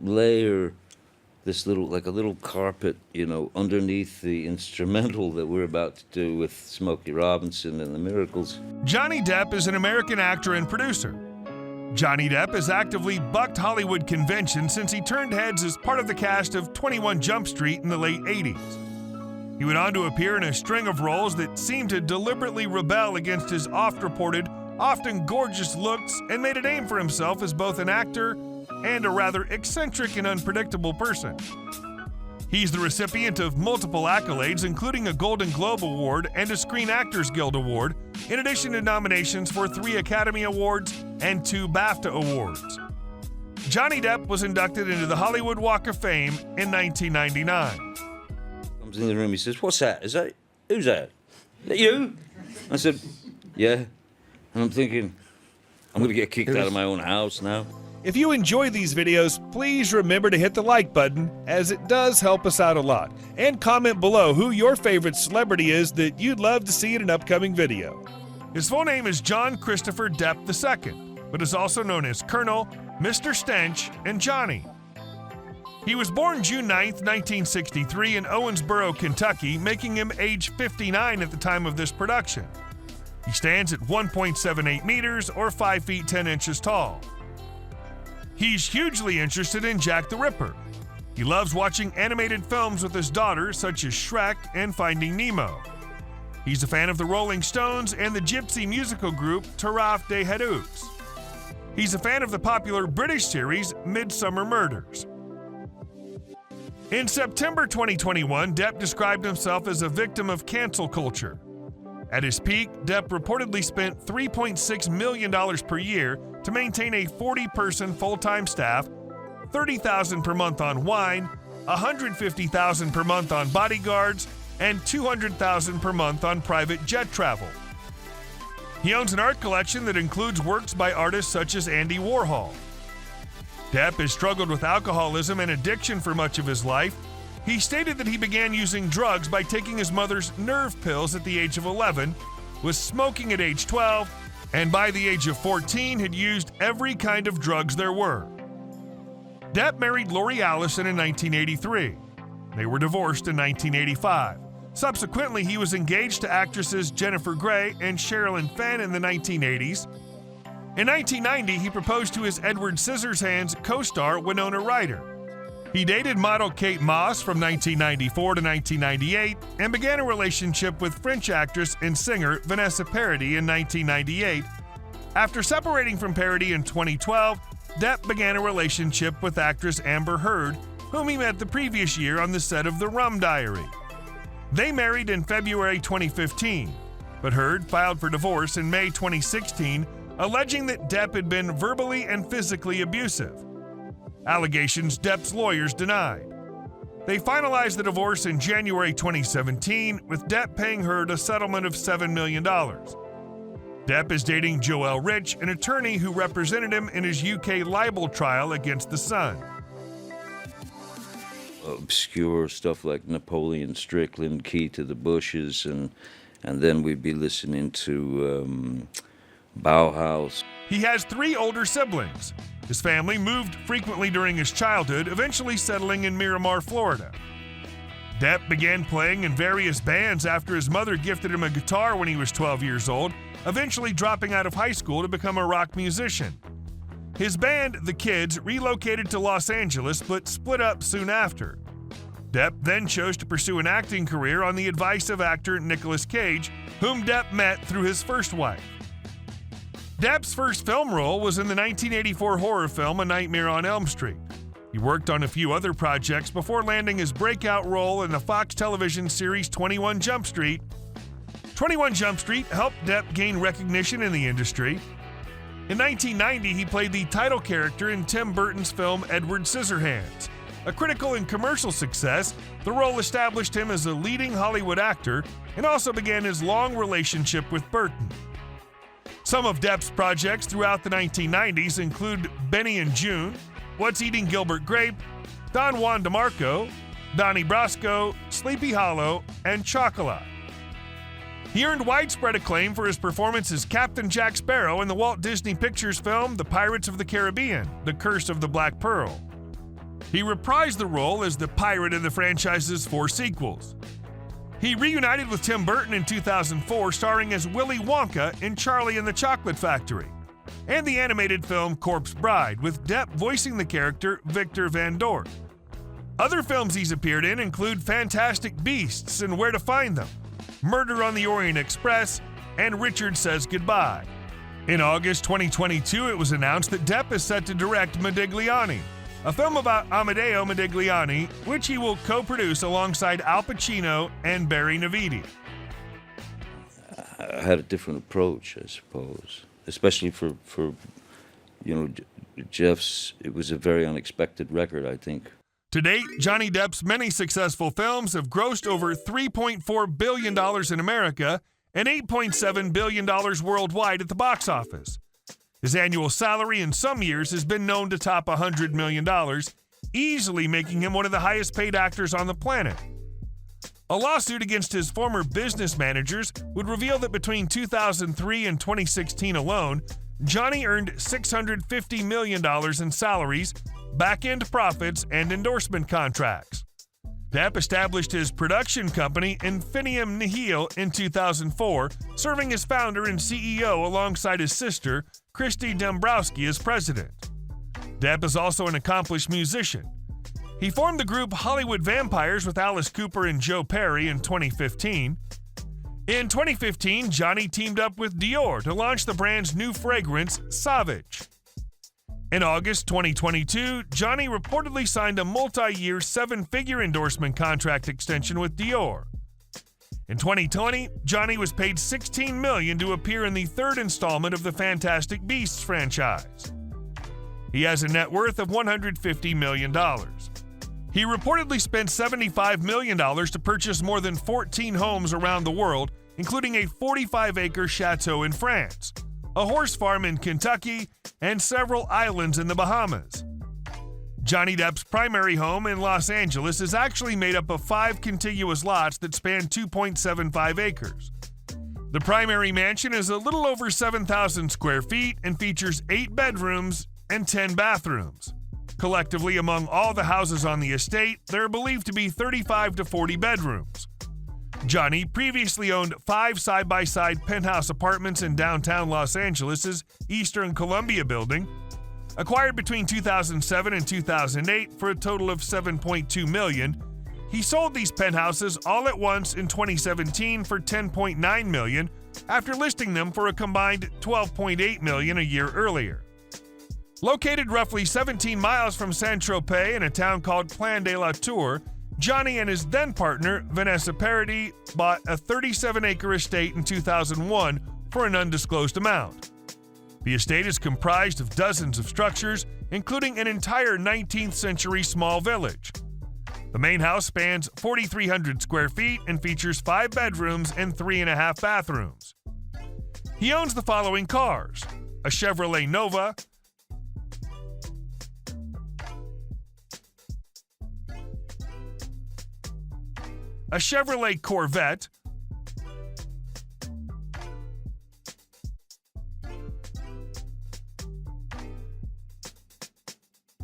layer this like a little carpet, underneath the instrumental that we're about to do with Smokey Robinson and the Miracles. Johnny Depp is an American actor and producer. Johnny Depp has actively bucked Hollywood convention since he turned heads as part of the cast of 21 Jump Street in the late 80s. He went on to appear in a string of roles that seemed to deliberately rebel against his oft-reported, often gorgeous looks, and made a name for himself as both an actor and a rather eccentric and unpredictable person. He's the recipient of multiple accolades, including a Golden Globe Award and a Screen Actors Guild Award, in addition to nominations for 3 Academy Awards and 2 BAFTA Awards. Johnny Depp was inducted into the Hollywood Walk of Fame in 1999. Comes in the room, he says, "What's that? Who's that? Is that you?" I said, "Yeah." And I'm thinking, I'm going to get kicked out of my own house now. If you enjoy these videos, please remember to hit the like button, as it does help us out a lot. And comment below who your favorite celebrity is that you'd love to see in an upcoming video. His full name is John Christopher Depp II, but is also known as Colonel, Mr. Stench, and Johnny. He was born June 9, 1963 in Owensboro, Kentucky, making him age 59 at the time of this production. He stands at 1.78 meters or 5 feet 10 inches tall. He's hugely interested in Jack the Ripper. He loves watching animated films with his daughter, such as Shrek and Finding Nemo. He's a fan of the Rolling Stones and the gypsy musical group Taraf des Hedouks. He's a fan of the popular British series Midsummer Murders. In September 2021, Depp described himself as a victim of cancel culture. At his peak, Depp reportedly spent $3.6 million per year to maintain a 40-person full-time staff, $30,000 per month on wine, $150,000 per month on bodyguards, and $200,000 per month on private jet travel. He owns an art collection that includes works by artists such as Andy Warhol. Depp has struggled with alcoholism and addiction for much of his life. He stated that he began using drugs by taking his mother's nerve pills at the age of 11, was smoking at age 12, and by the age of 14 had used every kind of drugs there were. Depp married Lori Allison in 1983. They were divorced in 1985. Subsequently, he was engaged to actresses Jennifer Grey and Sherilyn Fenn in the 1980s. In 1990, he proposed to his Edward Scissorhands co-star Winona Ryder. He dated model Kate Moss from 1994 to 1998 and began a relationship with French actress and singer Vanessa Paradis in 1998. After separating from Paradis in 2012, Depp began a relationship with actress Amber Heard, whom he met the previous year on the set of The Rum Diary. They married in February 2015, but Heard filed for divorce in May 2016, alleging that Depp had been verbally and physically abusive. Allegations Depp's lawyers denied. They finalized the divorce in January 2017, with Depp paying Heard a settlement of $7 million. Depp is dating Joelle Rich, an attorney who represented him in his UK libel trial against The Sun. Obscure stuff like Napoleon Strickland, Key to the Bushes, and then we'd be listening to Bauhaus. He has 3 older siblings. His family moved frequently during his childhood, eventually settling in Miramar, Florida. Depp began playing in various bands after his mother gifted him a guitar when he was 12 years old, eventually dropping out of high school to become a rock musician. His band, The Kids, relocated to Los Angeles but split up soon after. Depp then chose to pursue an acting career on the advice of actor Nicolas Cage, whom Depp met through his first wife. Depp's first film role was in the 1984 horror film A Nightmare on Elm Street. He worked on a few other projects before landing his breakout role in the Fox television series 21 Jump Street. 21 Jump Street helped Depp gain recognition in the industry. In 1990, he played the title character in Tim Burton's film Edward Scissorhands. A critical and commercial success, the role established him as a leading Hollywood actor and also began his long relationship with Burton. Some of Depp's projects throughout the 1990s include Benny and June, What's Eating Gilbert Grape, Don Juan DeMarco, Donnie Brasco, Sleepy Hollow, and Chocolat. He earned widespread acclaim for his performance as Captain Jack Sparrow in the Walt Disney Pictures film The Pirates of the Caribbean: The Curse of the Black Pearl. He reprised the role as the pirate in the franchise's 4 sequels. He reunited with Tim Burton in 2004, starring as Willy Wonka in Charlie and the Chocolate Factory, and the animated film Corpse Bride, with Depp voicing the character Victor Van Dort. Other films he's appeared in include Fantastic Beasts and Where to Find Them, Murder on the Orient Express, and Richard Says Goodbye. In August 2022, it was announced that Depp is set to direct Modigliani, a film about Amedeo Modigliani, which he will co-produce alongside Al Pacino and Barry Navidi. I had a different approach, I suppose, especially for Jeff's. It was a very unexpected record, I think. To date, Johnny Depp's many successful films have grossed over $3.4 billion in America and $8.7 billion worldwide at the box office. His annual salary in some years has been known to top $100 million, easily making him one of the highest paid actors on the planet. A lawsuit against his former business managers would reveal that between 2003 and 2016 alone, Johnny earned $650 million in salaries, back-end profits, and endorsement contracts. Depp established his production company Infinium Nihil in 2004, serving as founder and CEO alongside his sister, Christy Dombrowski, as president. Depp is also an accomplished musician. He formed the group Hollywood Vampires with Alice Cooper and Joe Perry in 2015. In 2015, Johnny teamed up with Dior to launch the brand's new fragrance, Savage. In August 2022, Johnny reportedly signed a multi-year 7-figure endorsement contract extension with Dior. In 2020, Johnny was paid $16 million to appear in the 3rd installment of the Fantastic Beasts franchise. He has a net worth of $150 million. He reportedly spent $75 million to purchase more than 14 homes around the world, including a 45-acre chateau in France, a horse farm in Kentucky, and several islands in the Bahamas. Johnny Depp's primary home in Los Angeles is actually made up of 5 contiguous lots that span 2.75 acres. The primary mansion is a little over 7,000 square feet and features 8 bedrooms and 10 bathrooms. Collectively, among all the houses on the estate, there are believed to be 35 to 40 bedrooms. Johnny previously owned 5 side-by-side penthouse apartments in downtown Los Angeles' Eastern Columbia building, acquired between 2007 and 2008 for a total of $7.2 million. He sold these penthouses all at once in 2017 for $10.9 million, after listing them for a combined $12.8 million a year earlier. Located roughly 17 miles from Saint-Tropez in a town called Plan de la Tour, Johnny and his then-partner, Vanessa Paradis, bought a 37-acre estate in 2001 for an undisclosed amount. The estate is comprised of dozens of structures, including an entire 19th-century small village. The main house spans 4,300 square feet and features 5 bedrooms and 3.5 bathrooms. He owns the following cars: a Chevrolet Nova, a Chevrolet Corvette,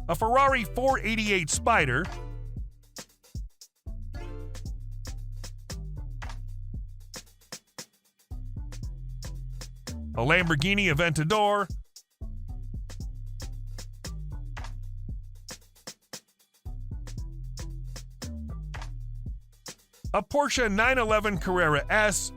a Ferrari 488 Spider, a Lamborghini Aventador, a Porsche 911 Carrera S,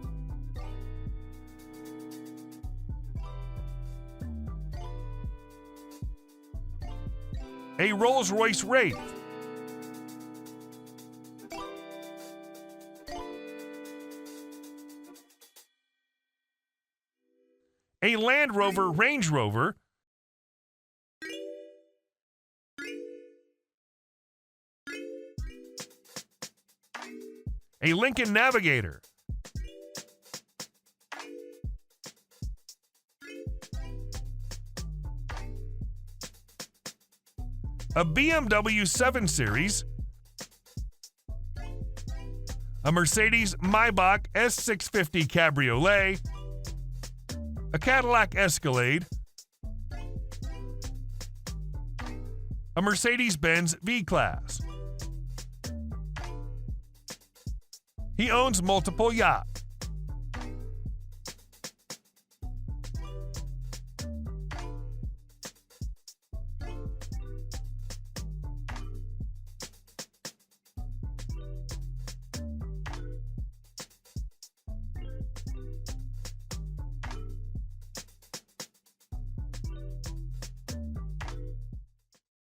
a Rolls-Royce Wraith, a Land Rover Range Rover, a Lincoln Navigator, a BMW 7 Series, a Mercedes Maybach S650 Cabriolet, a Cadillac Escalade, a Mercedes-Benz V-Class. He owns multiple yachts.